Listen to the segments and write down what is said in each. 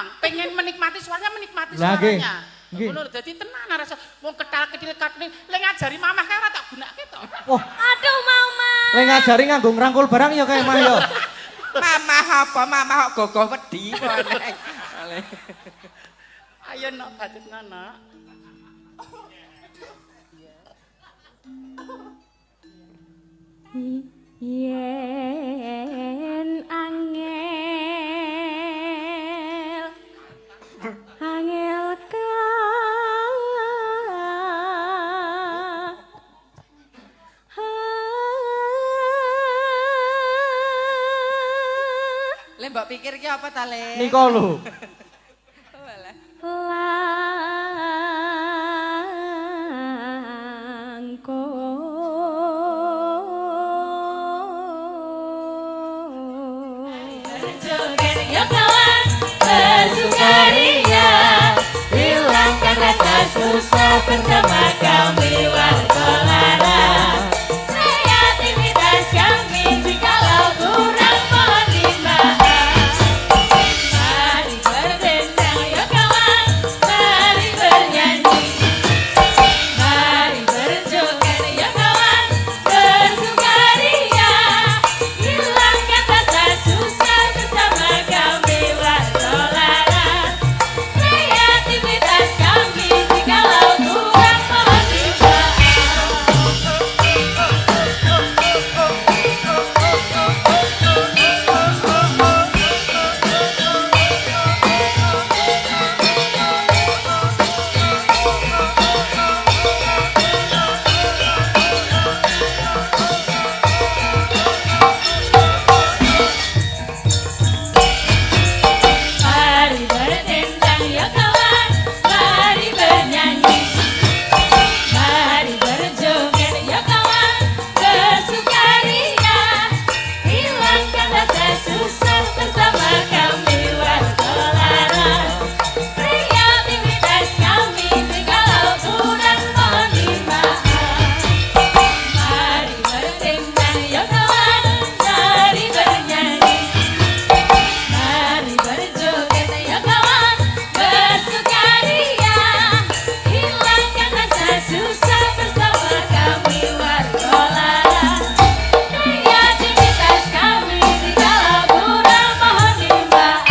Mang, pengen menikmati suaranya. Ngono dadi tenan rasa wong ketal-kedil katne lek ngajari mamah kae ora tak gunakake to. Wah, aduh mama. lek ngajari nganggo ngrangkul barang ya kae mah ya. Mamah apa? Mamah kok gogoh wedi kok. Ayo nok badutna nak. Yen angel ka Le mbok pikir ki apa ta Le? Nika lho. Susah bersama kami warga lara. Kreativitas kami jikalau kurang mohon dimaaf. Mari berdendang ya kawan, mari bernyanyi, mari berjoget ya kawan, bersukaria. Hilangkan rasa susah bersama kami warga lara. Kreativitas kami jikalau kurang mohon dimaaf. Mari berdendang ya kawan, mari bernyanyi, mari berjoget ya kawan, bersukaria. Hilangkan rasa susah bersama kami warga lara. Kreativitas kami jikalau kurang mohon dimaaf. Mari berdendang ya kawan, mari bernyanyi, mari berjoget ya kawan, bersukaria. Hilangkan rasa susah bersama kami warga lara. Kreativitas kami jikalau kurang mohon dimaaf.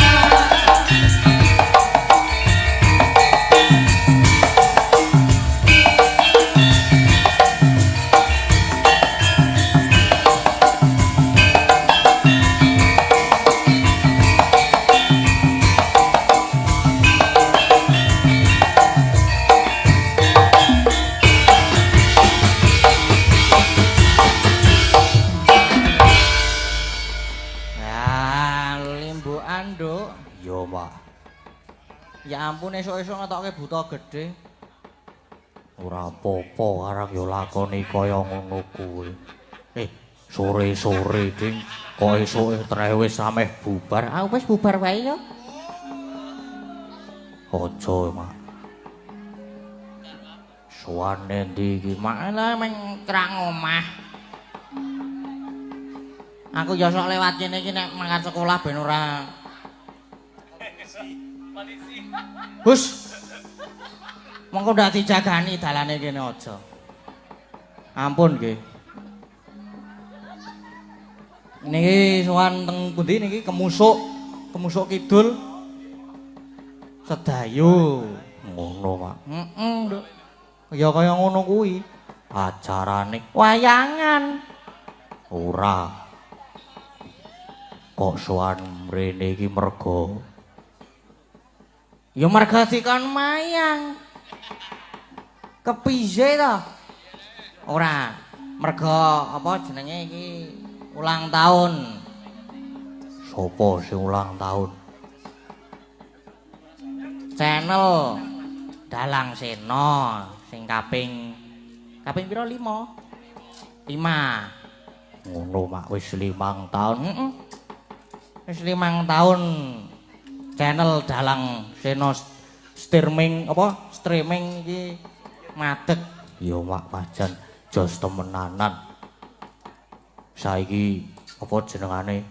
Ya, limbukan, Nduk. Yo, Mak. Ya ampun esuk-esuk ngetokke buta gedhe. Ora apa-apa, arang yo lakoni kaya ngono kuwi. Sore-sore ding kok esuke trewis sameh bubar. Ah wis bubar wae yo. Aja, Mak. Suwane ndi iki? Mak lah meng krang omah. Aku ya sok lewat kene iki nek mangkat sekolah ben ora. Hus. Mengko ndak dijagani dalane kene aja. Ampun nggih. Niki sowan teng pundi niki Kemusuk Kidul. Sedayu. Ngono, Mak. Nduk. Ya kaya ngono kuwi. Ajarane wayangan. Ora. Kok sowan mrene iki merga. Ya merga dikon mayang. Kepiye to? Ora, merga apa jenenge iki ulang tahun. Sopo sing ulang tahun? Channel Dalang Sena sing kaping pira 5? 5. Ngono Mak wis 5 tahun. Wis 5 tahun channel Dalang Sena streaming iki madeg. Ya Mak pajan jos temenanan. Saiki apa jenengane?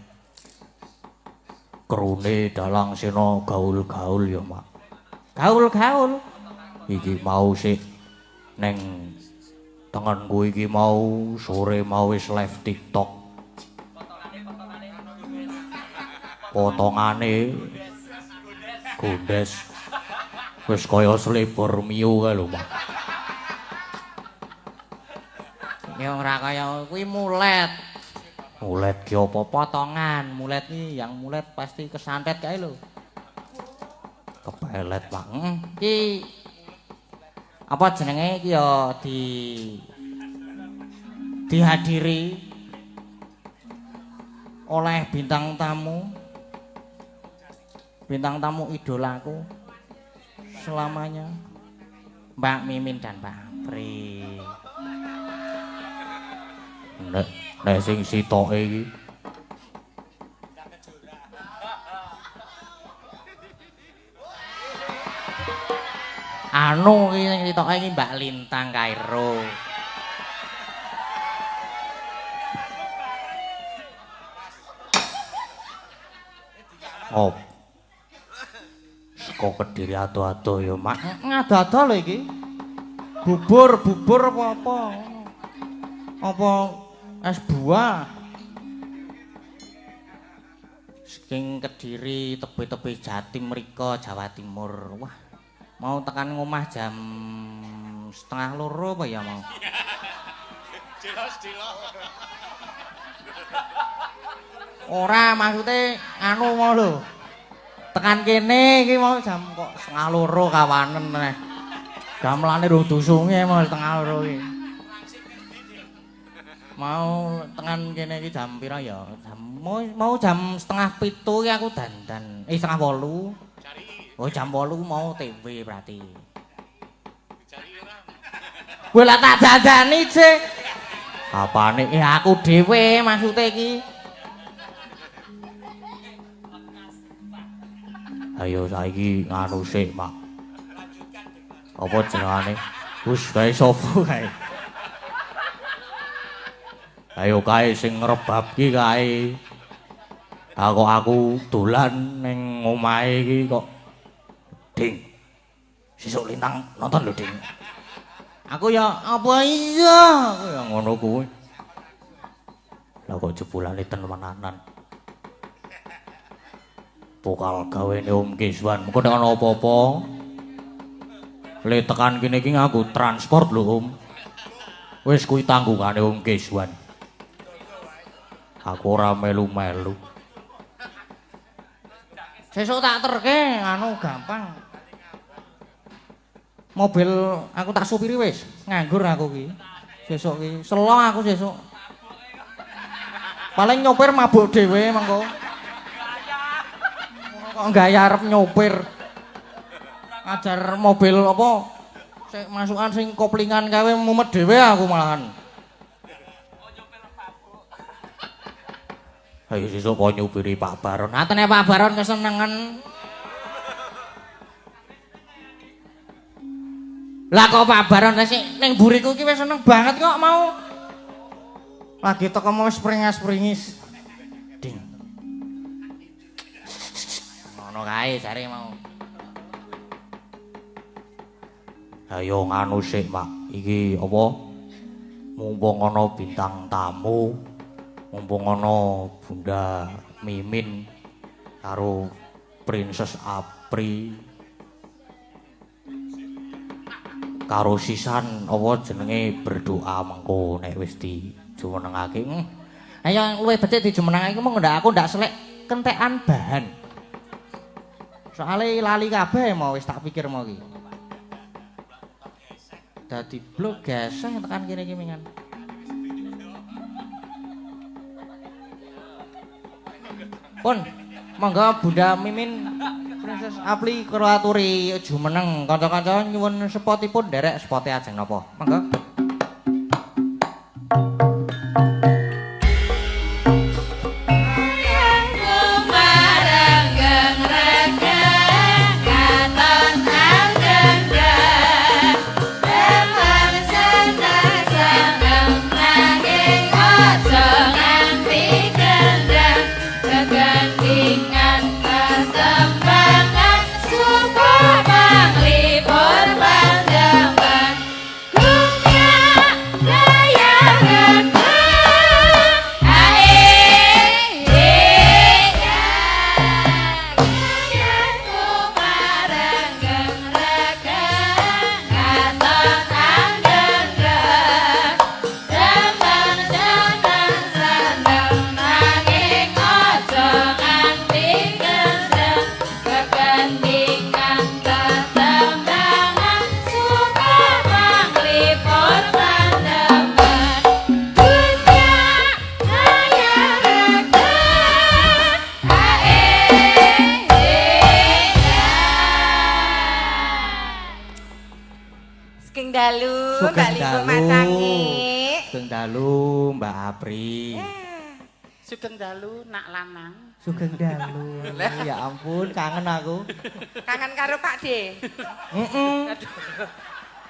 krune dalang sena gaul-gaul ya, Mak. Gaul-gaul. Iki mau sik neng tanganku iki mau sore mau wis live TikTok. Potongane gondes wis kaya selebor miu kae lho, Mak. Ya ora kaya kuwi mulet. Mulet ki apa potongan? Mulet ki yang mulet pasti kesantet kae lho. Kepelet, Pak. Ki apa jenenge iki ya dihadiri oleh bintang tamu idolaku selamanya, Mbak Mimin dan Mbak Apri. Nek sing sitoke iki anu iki sing sitoke iki Mbak Lintang Kairo. Oh. Saka Kediri ado-ado ya, Mak. Ado-ado lho iki. Bubur apa-apa. Apa es buah. Saking Kediri tepi-tepi Jatim mriko Jawa Timur. Wah, mau tekan ngomah jam 1:30 apa ya mau? Ora maksudnya anu mau lho. Tekan kene iki mau jam kok 1:30 kawanen neh. Gamelane rung dusunge mau 1:30 iki. Mau tekan kene iki jam pira ya? Mau jam 6:30 iki aku dandan. 7:30. Oh jam 8 mau TV berarti. Kowe lah tak dandani sih. Apane? Aku dhewe maksude iki. Ayo saiki nganu sik, Mak. Apa jenengane? Wis gawe sopo kae. Ayo kae sing ngrebab ki kae. Aku dolan ning omahe iki kok. Ding. Sesuk Lintang nonton lho, Ding. Aku ya apa iya, aku ya ngono kuwi. Lah kok jebulane temenanan. Pokal gawene Om Kiswan. Mengko nek ana apa-apa le tekan kene iki nganggo transport lho, Om. Wis kuwi tanggungane Om Kiswan. Aku ora melu-melu. Sesuk tak terke anu gampang. Mobil aku tak supiri wis, nganggur aku ki. Sesuk ki selo aku sesuk. Paling nyopir mabuk dhewe mengko. Kok gaya arep nyopir. Ngajar mobil apa? Sik masukan sing koplingan kae mumet dhewe aku malahan. Ayo sesuk kok nyupiri Pak Baron. Atene Pak Baron kesenengan. Lah kok Pak Baron sik ning buriku iki wis seneng banget kok mau. Lagi teko mau springas-springis. Ding. Ngono kae jare mau. Ayo nganu sik, Mak. Iki apa? Mumpung ana bintang tamu, mumpung ana Bunda Mimin karo Princess Apri. Karo sisan apa jenenge berdoa mengko nek wis dijumenengake. Ayo luwih becik dijumenengake mong ndak aku ndak selek kentekan bahan. Soale lali kabeh mau wis tak pikir mau iki. Dadi blok geseh tekan kene iki mingan. Pun monggo Bunda Mimin Princess Apri karo aturi jumeneng kanca-kanca nyuwun spotipun nderek spote ajeng napa. Monggo. Dengan dalu, Sugeng Mbak Limbu dalu. Masangi. Sugeng dalu, Mbak Apri. Sugeng dalu nak lanang. Sugeng dalu. Ya ampun, kangen aku. Kangen karo Pak D. Heeh.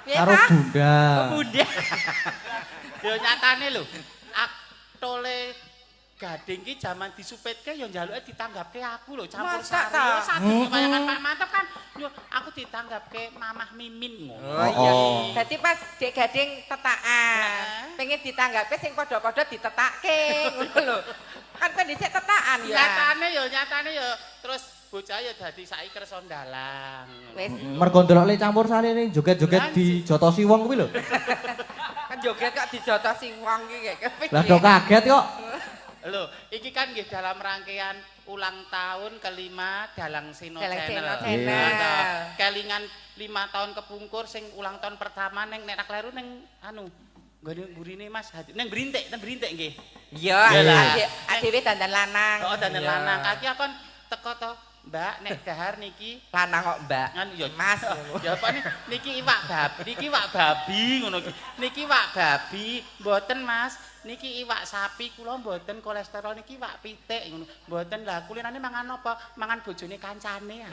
Piye, Karo Pak? Bunda. Bunda. Yo nyatane lho, aktole Gading ki jaman disupetke yo njaluke ditanggapke aku lho campur Masa sari. ta? Yo sadurunge bayangan Pak Mantep kan yo aku ditanggapke Mamah Mimin ngono. Oh iya. Oh. Dadi pas Dek Gading tetakan, pengen ditanggapi sing padha-padha ditetakke ngono lho. Kan kan dhisik tetakan ya. Nyatane yo terus bocah yo dadi saiki kersa ndalang. Wis Mergo ndelok le campur sari ning joget-joget dijotosi wong kuwi lho. kan joget kok dijotosi wong iki kepik. Lah do kaget kok. Lho, iki kan nggih dalam rangkaian ulang tahun kelima Dalang Sino Dalang Channel. Sino Channel. Nah, kelingan 5 tahun kepungkur sing ulang tahun pertama ning nek kleru ning anu nggone mburine Mas Hadi. Ning brintik nggih. Iya, Iyalah. adewe dandan lanang. Oh, dandan Iya. lanang. Kaki akon teko to, Mbak, nek dahar niki Lanang kok, Mbak. kan ya Mas. Ya apa nih? Niki iwak babi ngono iki. Niki iwak babi, mboten Mas. Niki iwak sapi kula mboten kolesterol niki iwak pitik ngono. Mboten lah kulinane mangan apa? Mangan bojone kancane.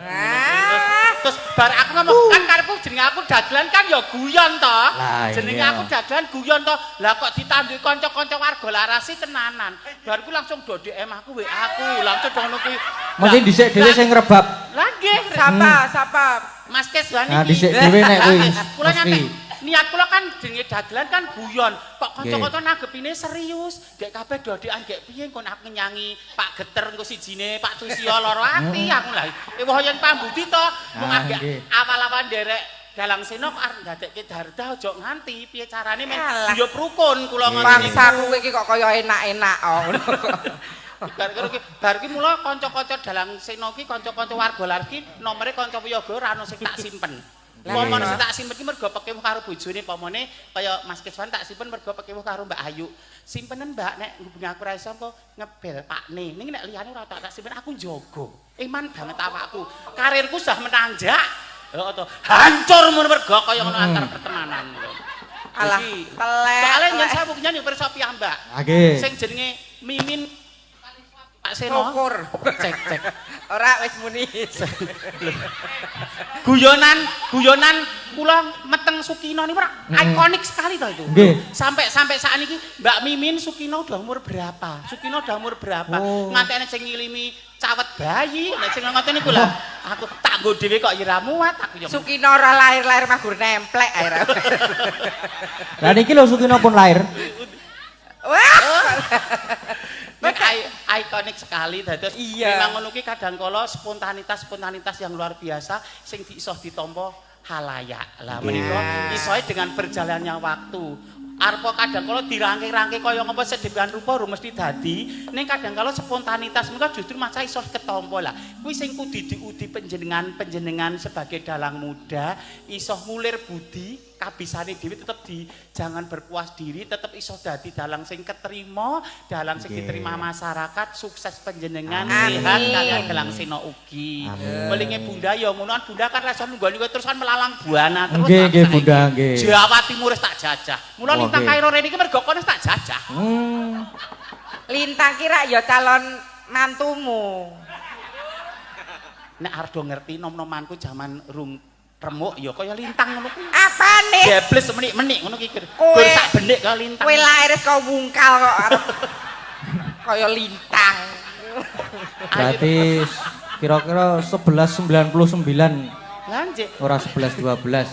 Terus bar aku ngomong kan karepku jenenge aku dagelan kan ya guyon to. Lah, Jenenge iya. aku dagelan guyon to. Lah kok ditanduki kanca-kanca warga larasi tenanan. Barku langsung do DM aku WA aku langsung ngono kuwi. Mesti dhisik dhewe sing ngrebab. Lah nggih, Siapa? Mas Keswan Nah, iki. dhisik dhewe nek kuwi. Kula nyantek Mesti. niat kula kan jenenge dagelan kan guyon. Kok kanca-kanca nanggepine serius. Dek kabeh dodekan gek piye kon aku nyanyi Pak Geter engko sijine Pak Tusio lara ati aku lah. Wah yen pambudi to mung Ah, agak nggih. awal-awal nderek Dalang Sino kok arep ndadekke Darda aja nganti piye carane men Alah. guyub rukun kula ngono iki. Bangsa kowe iki kok kaya enak-enak ngono. Bar ki mula kanca-kanca Dalang Sino ki kanca-kanca warga larki nomere kanca Wiyaga ora ono sing tak simpen. Pomone sing tak simpen ki mergo pekewuh karo bojone pomone kaya Mas Keswan tak simpen mergo pekewuh karo Mbak Ayu. Simpenen Mbak nek ngubungi aku ra iso engko ngebel Pakne. Ning nek liyane ora tak simpen aku njogo. Iman banget awakku. Karirku sudah menanjak. Heeh to. Hancur mun mergo kaya ngono antar pertemanan. Alah, Iki. telek. Soale nyen saya buktinya yo pirsa piyambak. Nggih. Sing jenenge Mimin Pak Seno. Syukur. Cek. Ora wis muni. Guyonan kula meteng Sukino niku ikonik sekali to itu. Nggih. Sampai sakniki Mbak Mimin Sukino udah umur berapa? Sukino udah umur berapa? Oh. Nganti ana sing ngilimi cawet bayi, nek sing ngoten niku lah. Aku tak nggo dhewe kok ira muat aku yo. Sukino ora lahir-lahir mah gur nemplek ae. Lah niki lho Sukino pun lahir. Wah. Ikonik sekali dados Iya. memang ngono ki kadang kala spontanitas yang luar biasa sing iso ditampa halayak. Lah menika isoe dengan berjalannya waktu. Arpa kadang kala dirangke-rangke kaya ngapa sedemikian rupa mesti dadi ning kadang kala spontanitas menika justru maca iso ketampa lah. Kuwi sing kudu diudi panjenengan sebagai dalang muda iso ngulir budi kabisane dhewe tetep jangan berpuas diri tetep iso dadi dalang sing keterima, dalang sing diterima masyarakat, sukses panjenengan, Amin. sehat kalian Dalang Sino ugi. Amin. Welinge Bunda ya ngono Bunda kan rasa nunggoni kowe terus kan melalang buana terus. Nggih, nggih, saiki. Bunda, nggih. Jawa Timur wis tak jajah. Mula Wah, lintang nggih. Kairo rene iki mergo kono wis tak jajah. Lintang kira ya calon mantumu. Nek ardo ngerti nom-nomanku jaman rum remuk ya kaya lintang ngono kuwi. Apane? Jebles menik-menik ngono ki. Kowe- Gur sak benik kaya lintang. Kowe lahir kok wungkal kok arep kaya lintang. Berarti kira-kira 1199 Lah nggih. ora 1112.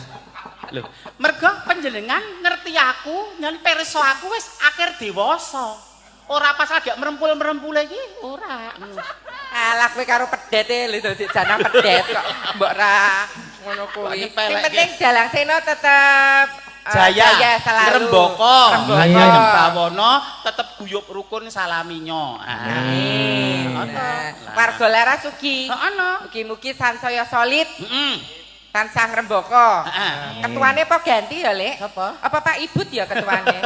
Lho, mergo panjenengan ngerti aku, nyen pirsa aku wis akhir dewasa. Ora pas agak merempul-merempule iki, ora. Alah kowe karo pedete lho dadi jana pedet kok mbok ra ngono kuwi. Kok nyepelek Sing penting Dalang Sino tetep Jaya selalu. Rembaka, Rembaka. Jaya Bawana tetep guyub rukun salaminyo. Amin. Nah. Warga Laras ugi. Ana. Mugi-mugi sansaya solid, Heeh. tansah ngrembaka. Heeh. Ketuane apa ganti ya, Lek? Sapa? Apa Pak Ibut ya ketuane?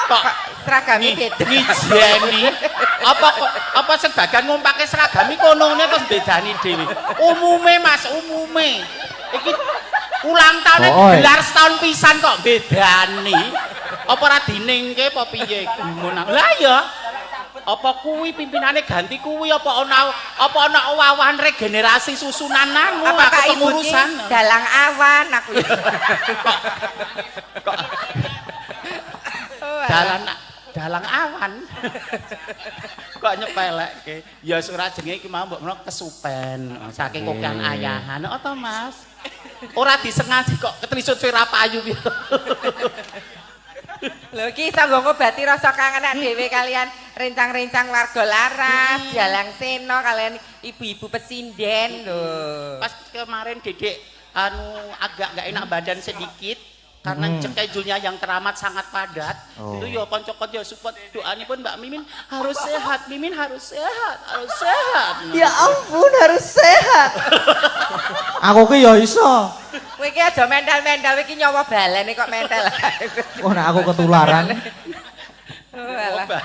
Kok Seragame beda. ngijeni apa sebagian ngumpake seragami kono ngene terus bedani dhewe. Umume Mas, umume. Iki Ulang tahun Oh, oi. gelar setahun pisan kok bedani. Apa ora diningke apa piye gumun. Lah ya. Apa kuwi pimpinane ganti kuwi apa ana owahan regenerasi susunan anu Apakah ibu pengurusan. dalang awan aku ya. Kok Oh, dalang awan. Kok nyepelekke. Ya surat jenenge iki mau mbok menawa kesupen saking kopian ayahan. Apa Mas? Ora disengaja kok ketelisut Vera Payu piye. Lho iki iso nggo ngobati rasa kangen dhewe kalian rencang-rencang warga laras, Jalang Seno kalian ibu-ibu pesinden lho. Pas kemarin Dedek agak nggak enak badan sedikit karena schedule-nya yang teramat sangat padat. Oh. Itu ya konco-konco support doanya pun Mbak Mimin harus sehat, Mimin harus sehat, harus sehat. Ya ampun harus sehat. Aku ki ya iso. Kowe iki aja mental-mental iki nyawa balene kok mental. Oh nek aku ketularan. Oh, alah.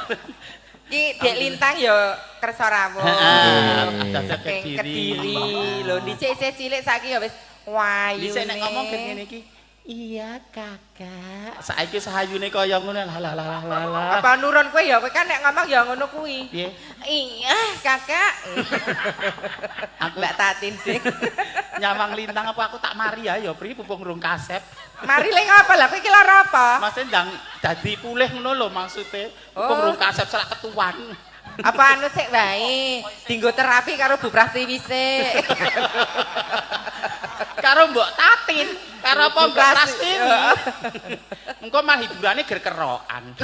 Ki Dek Lintang ya kersa rawuh. Ada Saking Kediri. Kediri. Lho dhisik cilik saiki ya wis wayu. Dhisik nek ngomong ngene iki. Iya kakak. Saiki sahayune kaya ngono lah. Apa nurun kowe ya kowe kan nek ngomong ya ngono kuwi. Piye? Iya, Kakak. Aku Mbak Tatin Dik. nyawang lintang apa aku tak mari ya pri pupung rung kasep. Mari le ngapa lah kowe iki lara apa? Mas ndang dadi pulih ngono lho maksude. Oh. Pupung rung kasep selak ketuan. Apa anu sik wae? Dinggo terapi karo Bu Prastiwi sik. Karo Mbok Tatin, karo apa Mbok Prastiwi. Heeh. Engko mah hiburane ger kerokan.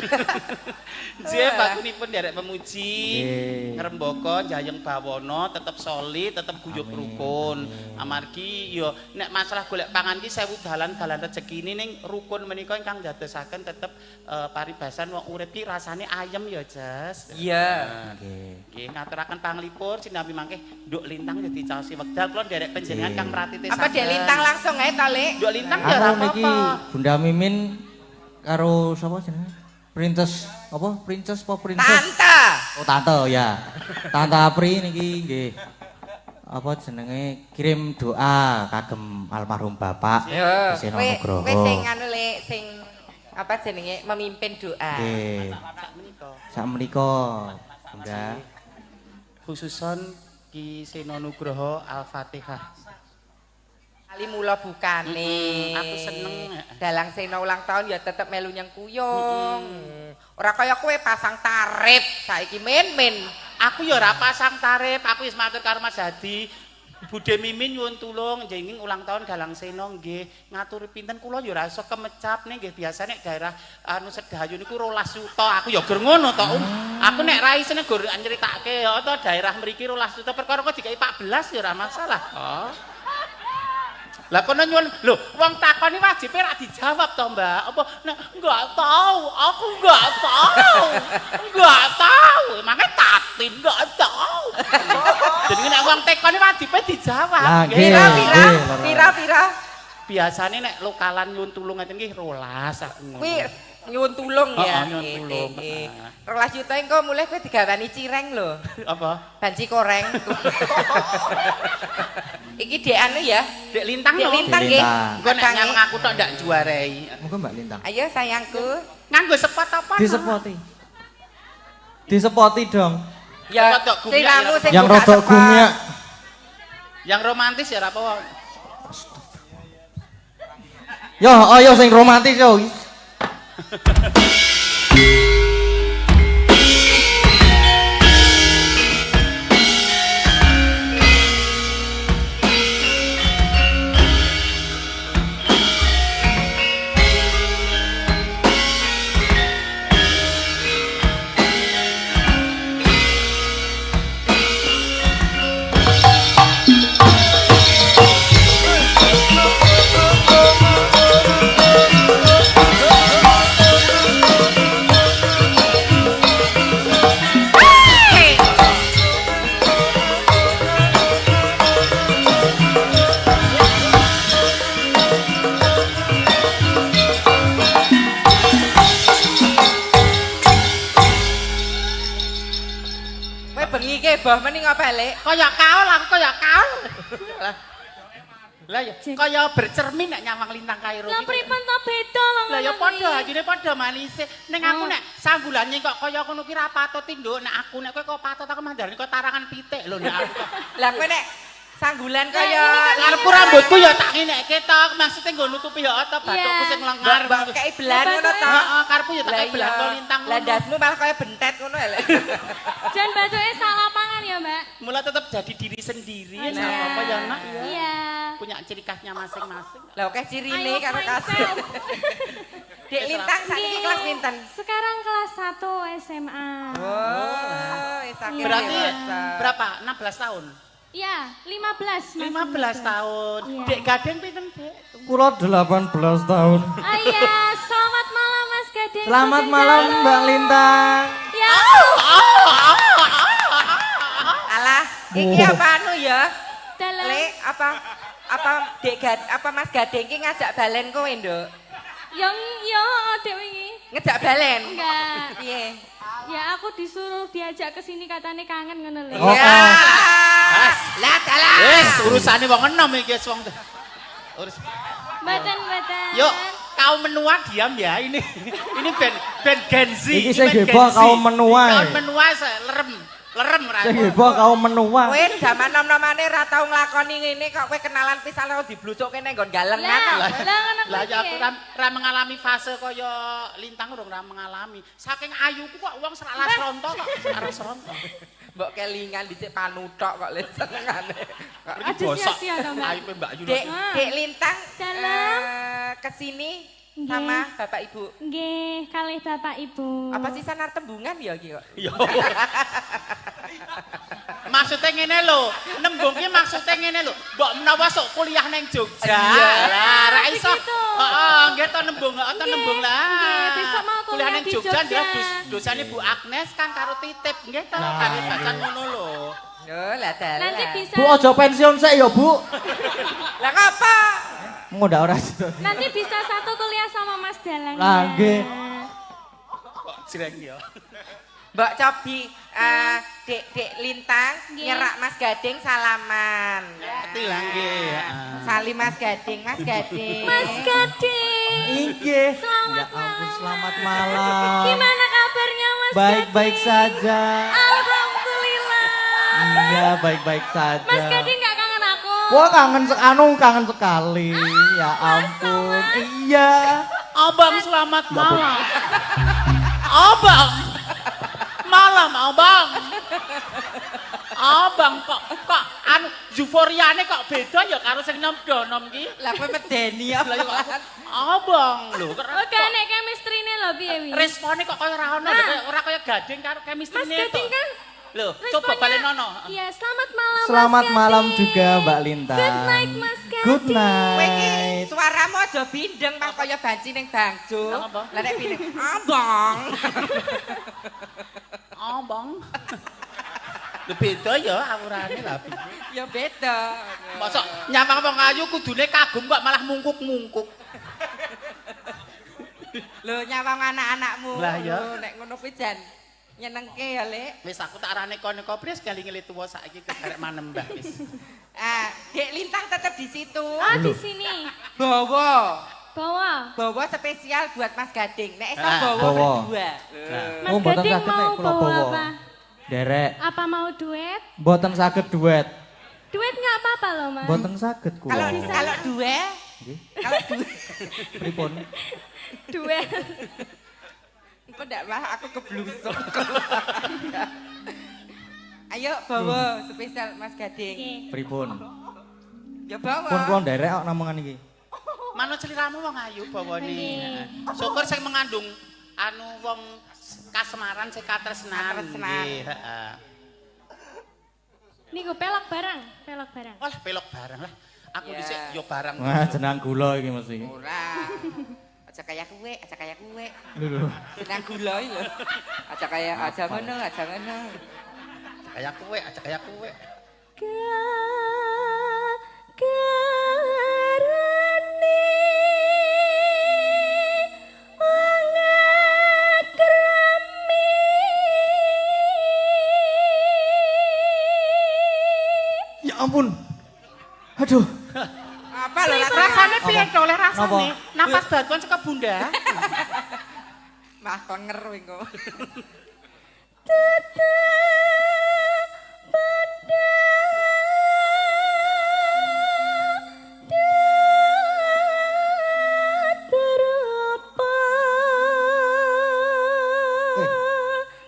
Nggih, bakunipun derek memuji, Nggih. ngrembaka Jayeng Bawana tetep solid, tetep guyub rukun. Amargi ya nek masalah golek pangan ki sewu dalan-dalan rezekine ning rukun menika ingkang dadosaken tetep paribasan wong urip ki rasane ayem ya, Jas. Iya. Nggih. Nggih, ngaturaken panglipur sinambi mangke Nduk Lintang dadi caosi wekdal kula nderek panjenengan Nggih. Kang Pratiti Apa Dek Lintang langsung ae to, Lek? Nduk Lintang ya ora Aku niki apa-apa. Bunda Mimin karo sapa jenenge? Princess apa? Princess apa princess? Tante. Oh tante ya. Tante Apri niki nggih. Apa jenenge kirim doa kagem almarhum Bapak. Yo, Seno kowe Nugroho. kowe sing anu Lek, sing apa jenenge memimpin doa. Nggih. Sak menika. Sak menika Bunda. Khususon Ki Seno Nugroho Al-Fatihah. Kali mula bukane. Aku seneng. Dalang Seno ulang tahun ya tetep melu nyang kuyung. Ora kaya kowe pasang tarif saiki men-men. Aku ya ora pasang tarif, aku wis matur karo Mas Hadi. Budhe Mimin nyuwun tulung njenengan ulang tahun Dalang Seno nggih. Ngaturi pinten kula ya ora iso kemecap nih nggih. Biasane daerah anu Sedayu niku 12 juta. Aku ya gur ngono to, Aku nek ra isine gur nyeritake ya to daerah mriki 12 juta perkara kok dikai 14 ya ora masalah. Oh. Lah kono nyuwun, lho wong takoni wajibe ra dijawab to, Mbak. Apa nek enggak tahu, aku enggak tahu. Enggak tahu. Emangnya Tatin enggak tahu. Jadi nek wong tekoni wajibe dijawab. Lah, nggih. nggih. Pira-pira. Biasane nek lokalan nyuwun tulung ngeten nggih 12 aku ngono. Kuwi nyuwun tulung ya. Nyuwun tulung. 12 juta engko mulai kowe digawani cireng lho. Apa? Banci koreng. Iki Dek anu ya. Dek Lintang Dek lho. Lintang Dek nggih. Lintang. Engko nek Kadange. nyang aku tok ndak juarai. Monggo Mbak Lintang. Ayo sayangku. Nganggo sepot apa? Disepoti. Disepoti dong. Ya, Rodok sing gumyak anu ya. sing Yang buka rodok sepot. gumyak. Yang romantis ya ora apa. Yo, ayo sing romantis yo. Kowe bengi ke boh meni ngapa, Lek? Kaya kaul aku kaya kaul. Lah. Lah ya kaya bercermin nek nyawang lintang Kairo. Lah pripun to beda wong. Lah ya ngono padha kuwi. ajine padha manise. Ning aku nek sanggulane kok kaya ngono ki ra patut nduk. Nek aku nek kowe kok patut aku mandarane kok tarangan pitik lho nek aku kok. Lah kowe nek sanggulan Lah, kaya ini kan Karepku rambutku ya tak ngenekke tok, maksude nggo nutupi ya ta bathukku Iya. sing lengar. mbak kei belan ngono to. Heeh, karepku ya tak Lah kei belan iya. kok lintang Lah ngono. ndasmu malah kaya bentet ngono lho. Jan bajuke salah pangan ya, Mbak. Mula tetap jadi diri sendiri, Oh, ya apa ya nak ya. Iya. Punya ciri khasnya masing-masing. Lah oke cirine Ayo, karo myself. kasut. Dek lintang saiki Nggih. kelas pinten? Sekarang kelas 1 SMA. Oh, sakit Berarti dewasa. berapa? 16 tahun. Iya, 15. Mas. 15 tahun. Iya. Dek gadeng pinten, Dek? Kula 18 tahun. Ah iya, selamat malam Mas Gading. Selamat Sugeng malam dalu. Mbak Lintang. Ya. Alah, iki apa anu ya? Dalam. Le apa Dek apa Mas Gading ki ngajak balen kowe, Nduk? Yang yo Dek wingi. Ngejak balen? Enggak. Piye? Ya aku disuruh diajak ke sini katanya kangen ngono lho. Oh, Ya. oh. Lah dalah. Wis, urusane wong enom iki wis wong. Urus. Mboten. Yuk, kaum menua diam ya ini. Ini band Gen Z. Iki ini sing band heboh Gen Z. kaum menua. Kaum menua lerem ra. Sing heboh kaum menua. Kowe zaman nom-nomane ra tau nglakoni ngene kok kowe kenalan pisan karo diblucukke ning nggon galengan. Lah, ngono Lah kuwi ya aku piye? ra mengalami fase kaya lintang urung ra mengalami. Saking ayuku kok wong serak las ronto kok aras ronto. Mbok kelingan dhisik panuthok kok le senengane. Iki Aduh, bosok. sia-sia to, Mbak. Ayu Mbak Yu. Dek Lintang Dalam. kesini Nggih. sama Bapak Ibu. Nggih, kalih Bapak Ibu. Apa sih sanar tembungan ya iki kok? Yo. Maksudnya ngene lho, nembung ki maksudnya ngene lho. Mbok menawa sok kuliah ning Jogja. Iya. Lah, ra iso. Begitu. Heeh, nggih to nembung, to nembung lah. nggih, besok mau kuliah ning di Jogja Jogja. dia dosane Bu Agnes kan karo titip nggih to, karo bacaan ngono lho. Yo lah dalah. Nanti bisa Bu aja pensiun sik ya, Bu. Lah ngapa? Ngono ora sido. nanti bisa satu kuliah sama Mas Dalang. Lah, ya. nggih. Kok jreng ya. Mbak Cobi, Dek Lintang Nggih. nyerak Mas Gading salaman. Ngerti lah nggih. Salim Mas Gading, Mas Gading. Mas Gading. Inggih. Selamat Ya ampun, malam. selamat malam. Gimana kabarnya Mas Baik-baik Gading? saja. Alhamdulillah. Iya, baik-baik saja. Mas Gading gak kangen aku? Wah, kangen sekali. Ya ampun. Iya. Abang selamat malam. Abang. Malam abang. Abang kok anu euforiane kok beda ya karo sing nom-nom ki. Lah kowe medeni ya. Lah ya kok abang lho. Oke, nek chemistry-ne lho piye wi? Respone kok kaya ora ono, ora kaya gading karo Mas chemistry-ne. Gading kan Lho, responnya- coba balenono. Iya, selamat malam Selamat Mas malam Gading. juga Mbak Lintang. Good night Mas Gading. Good Kowe iki night. suaramu aja bindeng Pak kaya banci ning bangjo. Lah, apa? Lah nek bindeng, abang. Abang. Lho beda ya awurane lah. Ya beda. Mosok nyawang wong ayu kudune kagum kok malah mungkuk-mungkuk. Lho nyawang anak-anakmu. Lah, ya. Lho, nek ngono kuwi jan nyenengke ya, Lek. Wis aku tak arane kono pres kali-kali tuwa saiki kegarek manembah wis. Dek Lintang tetep di situ. Oh, di sini. Bawa. Bawa. Spesial buat Mas Gading. Nek iso Ah, bawa bawa. berdua. Mas Oh, mboten Gading saged nek mau kula bawa bawa. apa? Derek, Apa mau duet? mboten saged duet. Duet nggak apa-apa loh Mas. Mboten saged kula. Kalau dua, Nggih. kalau dua. Pripun? Duet. Engko ndak mah aku keblusuk. Ayo bawa spesial Mas Gading. Oke. Pripun? Ya bawa. Pun kula nderek kok namongan iki. Manut celiramu wong ayu bawane. Nggih. Syukur sing mengandung anu wong kasemaran sing katresnan. Katresnan. Nggih, heeh. Niku pelok barang. Walah pelok barang lah. Aku Ya. dhisik yo barang. Wah, jenang gula iki mesti. Ora. Aja kayak kue, aja kayak kue. Lho. Senang gula lho. Aja kayak aja ngono, aja ngono. Kayak kowe, aja kayak kowe. Karane mangat krami. Ya ampun. Aduh. lho Rasane piye to oleh rasane? Napa? Napas batuan saka bunda. Mah kenger engko.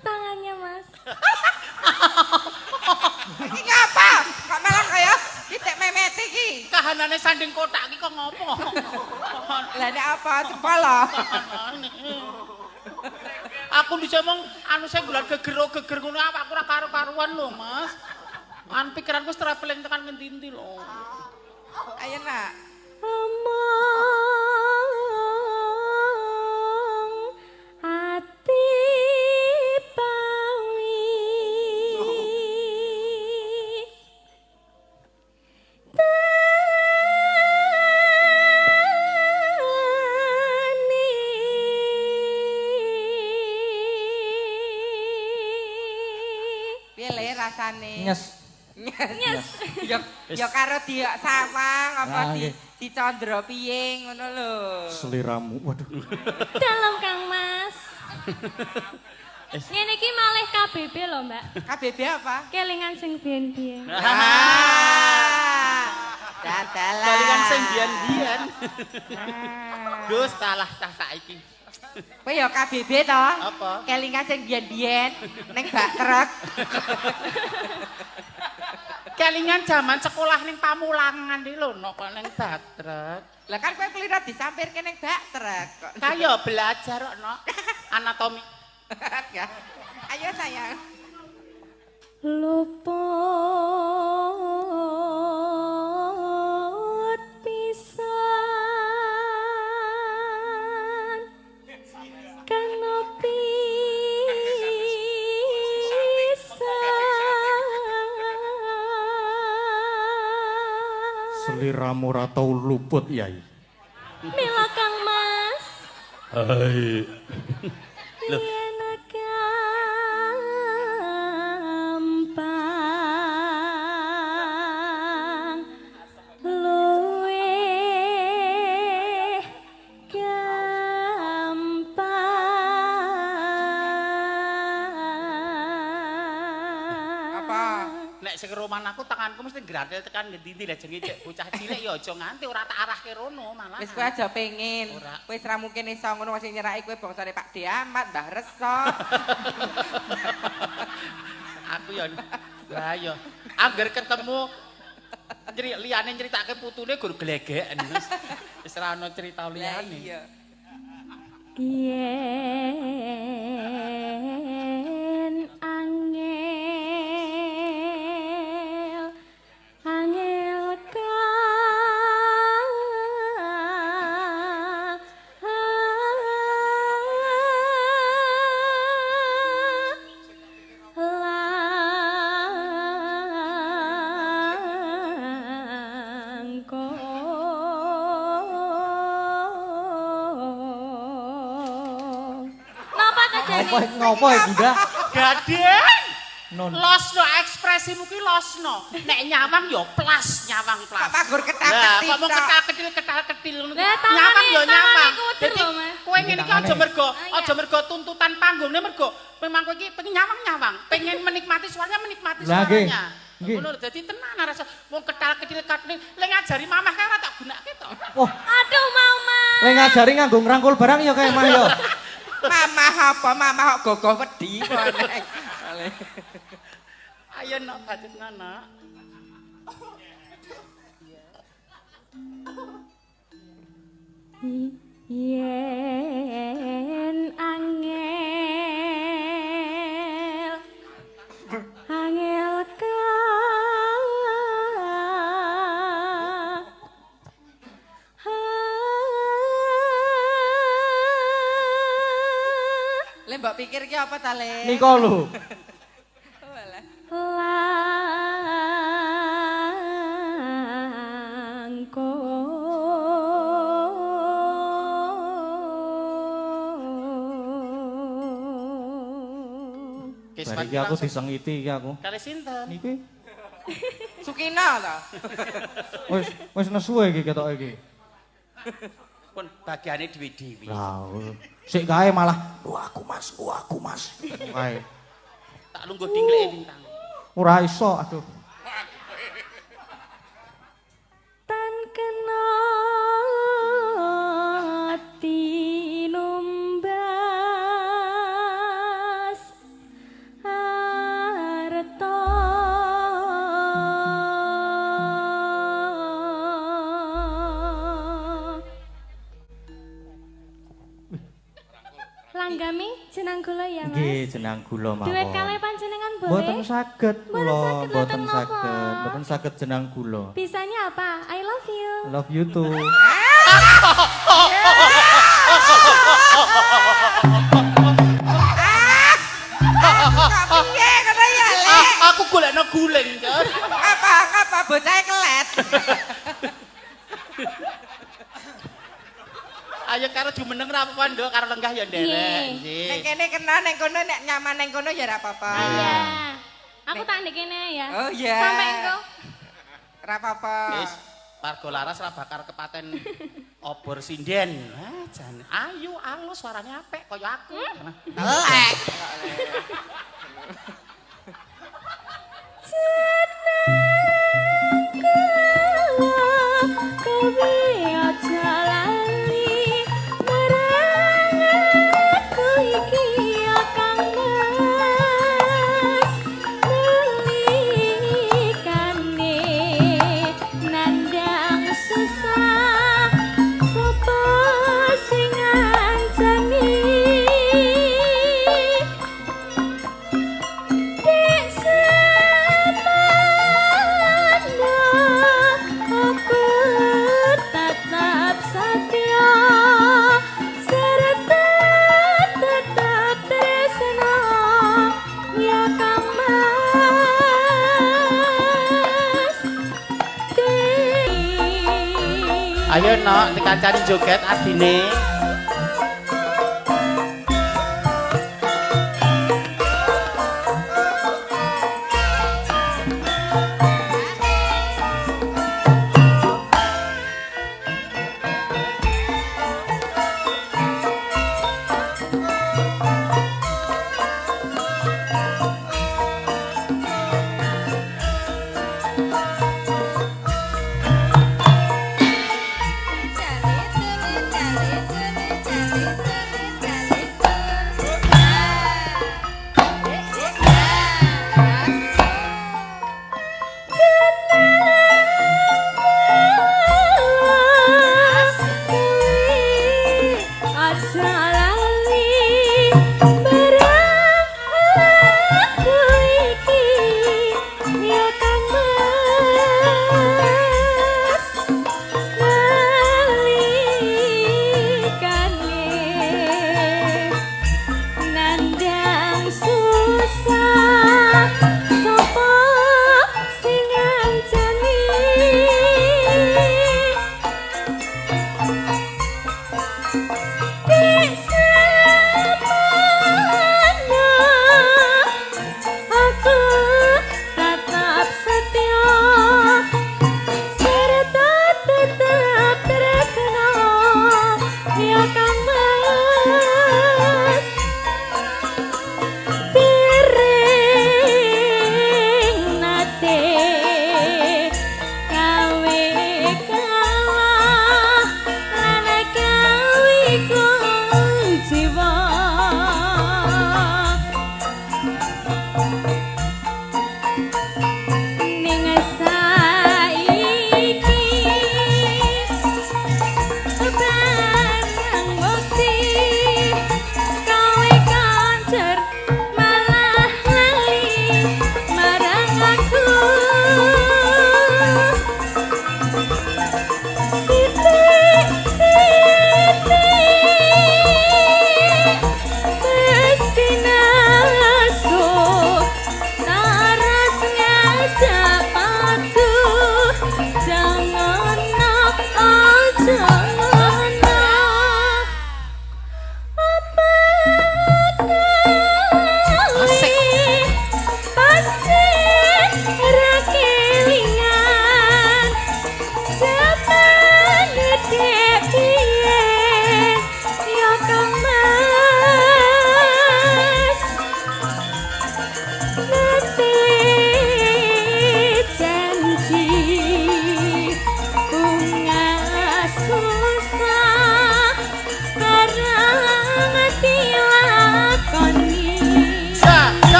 Tangannya Mas. Iki ngapa? Kok malah kaya titik memet iki? Kahanane sanding kotak iki kok ngopo? Lah nek apa cepol lho. Aku bisa mong anu saya gulat geger ngono awakku ora karo-karuan lho, Mas. An pikiranku traveling tekan ngendi-endi lho. Ayo nak. Omong ati pawi Piye le rasane? Nyes. Nyes. Ya karo diok sawang apa Ah, nggih. dicandra piye ngono lho. Seliramu. Waduh. dalam Kang Mas. Ngene iki malih KBB lho, Mbak. KBB apa? Kelingan sing biyen-biyen. Dadalan. Kalingan sing biyen-biyen. Gus talah cah saiki. Kowe ya KBB to? Apa? Kelingan sing biyen-biyen ning bak truk. Kelingan zaman sekolah ning Pamulangan iki lho nok ning Batrek. Lah kan kowe kelira disampirke ning bak truk kok. Kayo belajar kok nok anatomi. Ya. Ayo sayang. Luput pisan kanopi Seliramu ora tau luput, Yai. Mila Kang Mas. Hai. Loh. Yen gampang luwe gampang. Apa? Nek sing roman aku tanganku mesti gratil tekan ngendi-endi lah jenenge cek bocah cilik ya aja nganti ora tak arahke rono malah. Wis kowe aja pengin. Ora. Kowe ora mungkin iso ngono sing nyeraki kowe bangsane Pak De Ahmad, Mbah Reso. Aku ya lah ya angger ketemu liyane nyritake putune gur glegeken wis ora ana cerita Lah liyane. iya. Yen angel Ngopo ya, Bunda? Gadeng. Non. Losno ekspresimu ki losno. Nek nyawang ya plas, nyawang plas. Kok magur Lah, ketak-ketik kok mau tok. ketal-ketil ngono. Lah, tangane- Nyawang ya nyawang. tangane kuder Dadi lho, Mas. kowe ngene iki aja Tangane. mergo iya. aja mergo tuntutan panggungnya mergo memang kowe iki pengen nyawang-nyawang, pengen menikmati suaranya menikmati Lah, nggih. suaranya. Nggih. Ngono lho, dadi tenan rasa wong ketal-ketil katne lek ngajari mamah kae ora tak gunakake to. Oh, Aduh mau Mas. lek ngajari nganggo ngrangkul barang ya kae mah ya. Mamah apa? Mamah kok gogoh wedi kok. Ayo nak badut nak. Yen angel ka Le mbok pikir ki apa ta Le? Nika lho. langkung Wis Bari iki aku disengiti iki aku. Kali sinten? Niki Sukina to. Wis nesu iki ketok iki. Pun bagiane dhewe-dhewe. Lah, sik kae malah aku Mas. Kae. Tak lungguh dingleke bintang. Ora iso, aduh. Tan kena tinumbas arta Langgami jeneng kula ya Mas. Nggih, jeneng kula mawon. Duet kalih panjenengan boleh? Mboten saged kula, Mboten mboten saged jeneng kula. Bisanya apa? I love you. Love you too. Kok piye ngono ya, Lek? Aku golekno guling, Jon. Apa bocah kelet. Ayo karo jumeneng ra apa-apa, Nduk, karo lenggah ya nderek. Nek kene kena nek kono nek nyaman ning kono ya ora apa-apa. Iya. Aku tak ndek kene ya. Oh iya. Sampai engko. Ora apa-apa. Wis, warga laras ra bakar kepaten obor sinden. Ah, jan ayu alus suarane apik kaya aku. Elek. Ayo nok dikancani joget adine.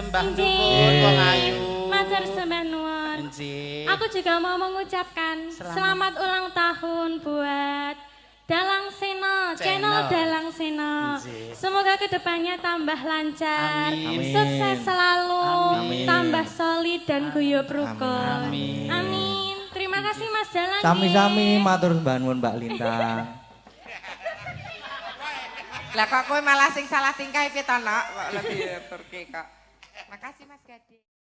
Sembah Nggih. nuwun wong ayu. Matur sembah nuwun. Nggih. Aku juga mau mengucapkan selamat ulang tahun buat Dalang Sena, channel Dalang Sena. Nggih. Semoga kedepannya tambah lancar, Amin. sukses selalu, Amin. tambah solid dan guyub rukun. Amin. Amin. Terima kasih Mas Dalang. Sami-sami matur sembah nuwun Mbak Lintang. Lah kok kowe malah sing salah tingkah piye to, Nok? Kok lebih turki kok. Makasih Mas Gade.